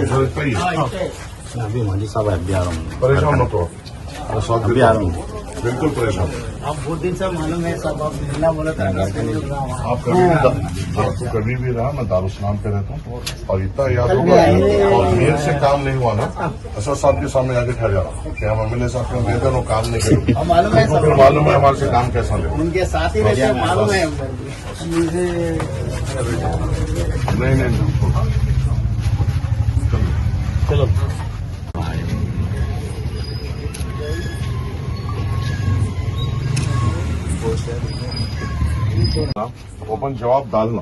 अभी मोदी साहब अभी आ रहा हूँ, परेशान मत हो, अभी आ रहा हूँ। बिल्कुल परेशान। आप बहुत दिन से मालूम है सब, आप मिलना बोला था। आप कभी भी रहा, मैं दारुस्लाम पे रहता हूँ और इतना याद होगा और मेरे से काम नहीं हुआ ना, असद साहब के सामने आके ठहर जा रहा कि हम एमएलए साहब के गए थे वो काम नहीं करे। मालूम है सब, मालूम है हमारे से काम कैसा ले, उनके साथ ही रहते हैं, मालूम है मुझे। नहीं चलो ओपन जवाब डालना,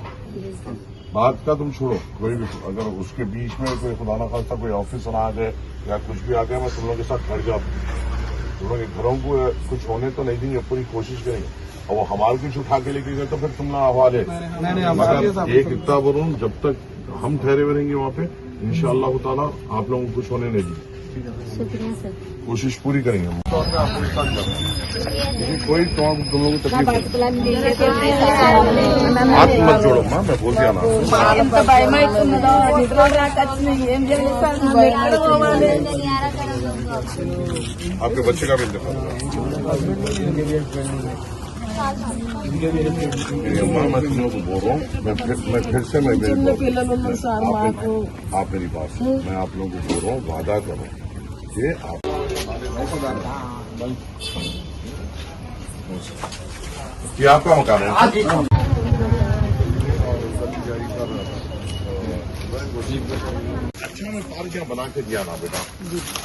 बात का तुम छोड़ो। कोई भी अगर उसके बीच में कोई खुदा ना खास्ता कोई ऑफिसर आ गए या कुछ भी आ गया, मैं तुम लोगों के साथ खड़ जाता हूँ। तुम लोग घरों को कुछ होने तो नहीं देंगे, पूरी कोशिश करेंगे। और वो हमारे कुछ उठा के लेके गए तो फिर तुम ना हवाले। मगर एक इतना बोलूं, जब तक हम ठहरे हुए रहेंगे वहाँ पे इंशाअल्लाह ताला आप लोगों को कुछ होने नहीं देंगे। शुक्रिया सर। कोशिश पूरी करेंगे हम। कोई तुम लोगों को तकलीफ हाथ मत जोड़ो माँ, मैं बोल दिया ना। आपके बच्चे का भी इंतकाल, माँ मैं तुम लोगों को बोल रहा हूँ, मैं फिर से मैं आप मेरी बात सुनो, मैं आप लोगों को बोल रहा हूँ, वादा करो कि आप ये आपका मकान है। अच्छा मैं पार्कियां बना के दिया ना बेटा,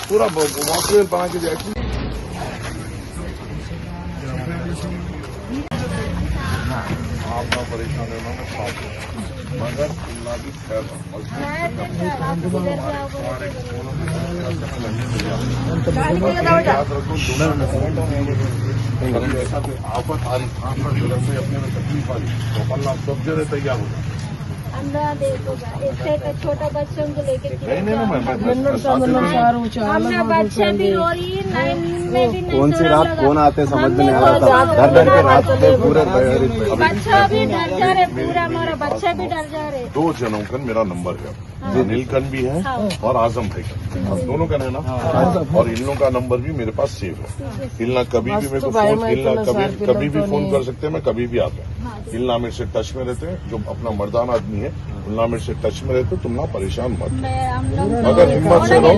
पूरा वॉकवे बना के दिया। आपका परेशान है ना, मगर अल्लाह की खैर याद रखो। ऐसा कोई आफत आ रही से अपने में तकलीफ आ रही तो अल्लाह सब जगह तैयार हो जाए। छोटा बच्चों को लेकर बच्चे भी रो रही है, कौन सी रात कौन आते समझ में नहीं आ रहा था। डर के रात में पूरे बच्चा भी डर जा रहे, पूरा हमारा बच्चा भी डर जा रहे। 2 जनों का मेरा नंबर है, नीलकंठ भी है और आजम भाई का, दोनों का है ना। और इन लोगों का नंबर भी मेरे पास सेव है। इल्ला कभी भी मेरे को फोन, इल्ला कभी भी फोन कर सकते हैं, मैं कभी भी आता हूँ। इल्ला मेरे से टच में रहते हैं, जो अपना मर्दाना आदमी है उल्ला मेरे से टच में रहते, तुम ना परेशान मत, अगर हिम्मत से रहो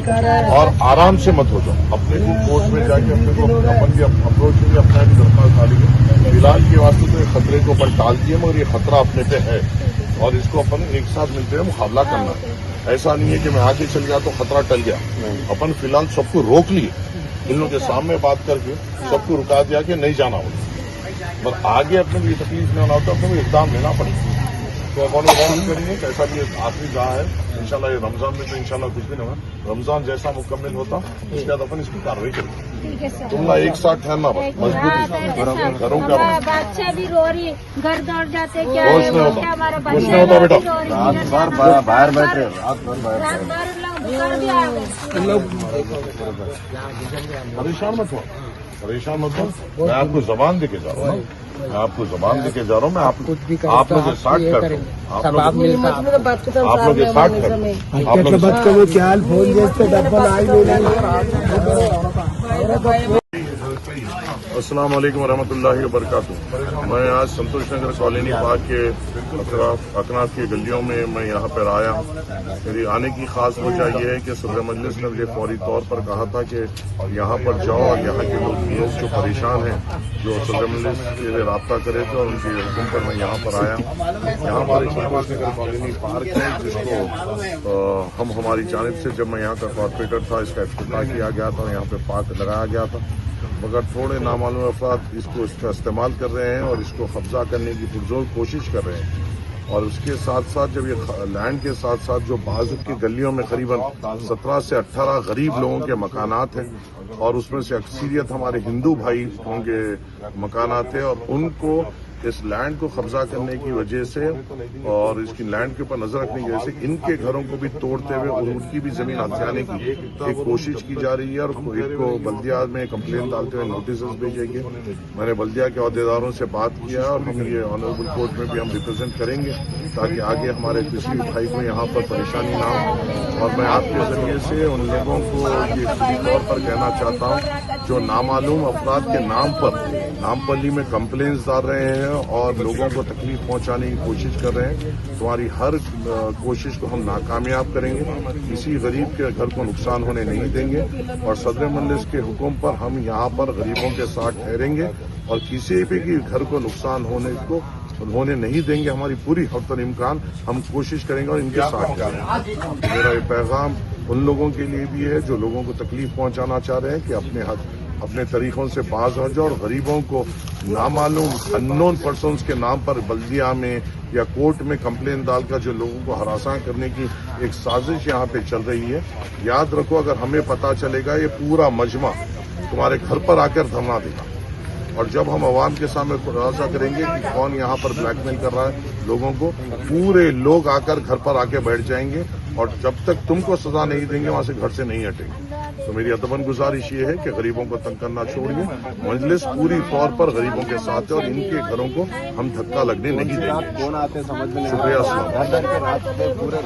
और आराम से मत हो जाओ। अपने को कोर्ट में जाके अपने को अपन भी अप्रोच में अपना भी दरख्वास्त डालेंगे। फिलहाल के वास्ते तो ये खतरे को अपन टाल दिए, मगर ये खतरा अपने पे है और इसको अपन एक साथ मिलते हुए मुकाबला करना है। ऐसा नहीं है कि मैं आगे चल गया तो खतरा टल गया। अपन फिलहाल सबको रोक लिए, इन लोगों के सामने बात करके सबको रुका दिया कि नहीं जाना होगा, पर आगे अपने को ये तकलीफ नहीं होना होता, अपने को इक़दाम लेना पड़ेगा। तो अपन कोशिश करेंगे, कैसा भी आखिरी गाह है इंशाल्लाह। ये रमजान में तो इंशाल्लाह कुछ भी नहीं होगा, रमजान जैसा मुकम्मल होता उसके बाद अपन इसकी कार्रवाई करेंगे। तुम ना एक साथ ठहरना, बस मजबूती घरों का बच्चे भी रो रही, घर दौड़ जाते, क्या कुछ नहीं होता बेटा, रात भर बाहर बैठे, रात भर परेशान मत हो, परेशान मत हो। मैं आपको जबान देके जा रहा हूँ, मैं आपको जबान देके जा रहा हूँ। मैं आप लोग के साथ करता हूँ, आप लोग के साथ आप लोग बच्चों को क्या फोन जैसे डब्बल आई। अस्सलाम वालेकुम रहमतुल्लाहि व बरकातुहू। मैं आज संतोष नगर कॉलोनी पार्क के अकनाफ की गलियों में मैं यहाँ पर आया हूँ। मेरी आने की खास वजह यह है कि सदर मजलिस ने मुझे फौरी तौर पर कहा था कि यहाँ पर जाओ और यहाँ के लोग जो परेशान हैं, जो सदर मजलिस के लिए रब्ता करे थे और उनके हुक्म पर मैं यहाँ पर आया हूँ। यहाँ पर एक संतोष नगर कॉलोनी पार्क है जिसको हम हमारी जानिब से, जब मैं यहाँ का कॉर्पोरेटर था, इसका इफ्तिताह किया गया था, यहाँ पे पार्क लगाया गया था, मगर थोड़े नामालूम अफराद इसका इस्तेमाल कर रहे हैं और इसको कब्जा करने की पुरजोर कोशिश कर रहे हैं। और उसके साथ साथ जब ये लैंड के साथ साथ जो बाजू की गलियों में करीबन 17 से 18 गरीब लोगों के मकानात हैं और उसमें से अक्सरियत हमारे हिंदू भाई के मकानात हैं और उनको इस लैंड को कब्जा करने की वजह से और इसकी लैंड के ऊपर नजर रखने की वजह से इनके घरों को भी तोड़ते हुए और उनकी भी जमीन हथियाने की एक कोशिश की जा रही है और एक को बल्दिया में कंप्लेन डालते हुए नोटिस भेजेंगे। मैंने बल्दिया के अहदेदारों से बात किया और हम ये ऑनरेबल कोर्ट में भी हम रिप्रेजेंट करेंगे ताकि आगे हमारे किसी भाई को यहाँ पर परेशानी ना हो। और मैं आपके जरिए से उन लोगों को ये खुली तौर पर कहना चाहता हूँ जो नामालूम अफराद के नाम पर नामपल्ली में कंप्लेंट्स डाल रहे हैं और लोगों को तकलीफ पहुंचाने की कोशिश कर रहे हैं, तुम्हारी हर कोशिश को हम नाकामयाब करेंगे। किसी गरीब के घर को नुकसान होने नहीं देंगे और सदर मजलिस के हुक्म पर हम यहाँ पर गरीबों के साथ ठहरेंगे और किसी भी के घर को नुकसान होने नहीं देंगे। हमारी पूरी हफ्ता इम्कान हम कोशिश करेंगे और इनके साथ करेंगे। मेरा ये पैगाम उन लोगों के लिए भी है जो लोगों को तकलीफ पहुंचाना चाह रहे हैं कि अपने तरीकों से बाज हो जाओ और गरीबों को नामालूम अननोन पर्सन्स के नाम पर बल्दिया में या कोर्ट में कंप्लेन डालकर जो लोगों को हरासा करने की एक साजिश यहाँ पे चल रही है। याद रखो, अगर हमें पता चलेगा ये पूरा मजमा तुम्हारे घर पर आकर धरना देगा और जब हम आवाम के सामने खुलासा करेंगे कि कौन यहाँ पर ब्लैकमेल कर रहा है लोगों को, पूरे लोग आकर घर पर आके बैठ जाएंगे और जब तक तुमको सजा नहीं देंगे वहां से घर से नहीं हटेंगे। तो मेरी अदबन गुजारिश ये है कि गरीबों को तंग करना छोड़िए। मजलिस पूरी तौर पर गरीबों के साथ है और इनके घरों को हम धक्का लगने नहीं देंगे। कौन आते समझ में नहीं शुक्रिया। घर डर के रात में पूरे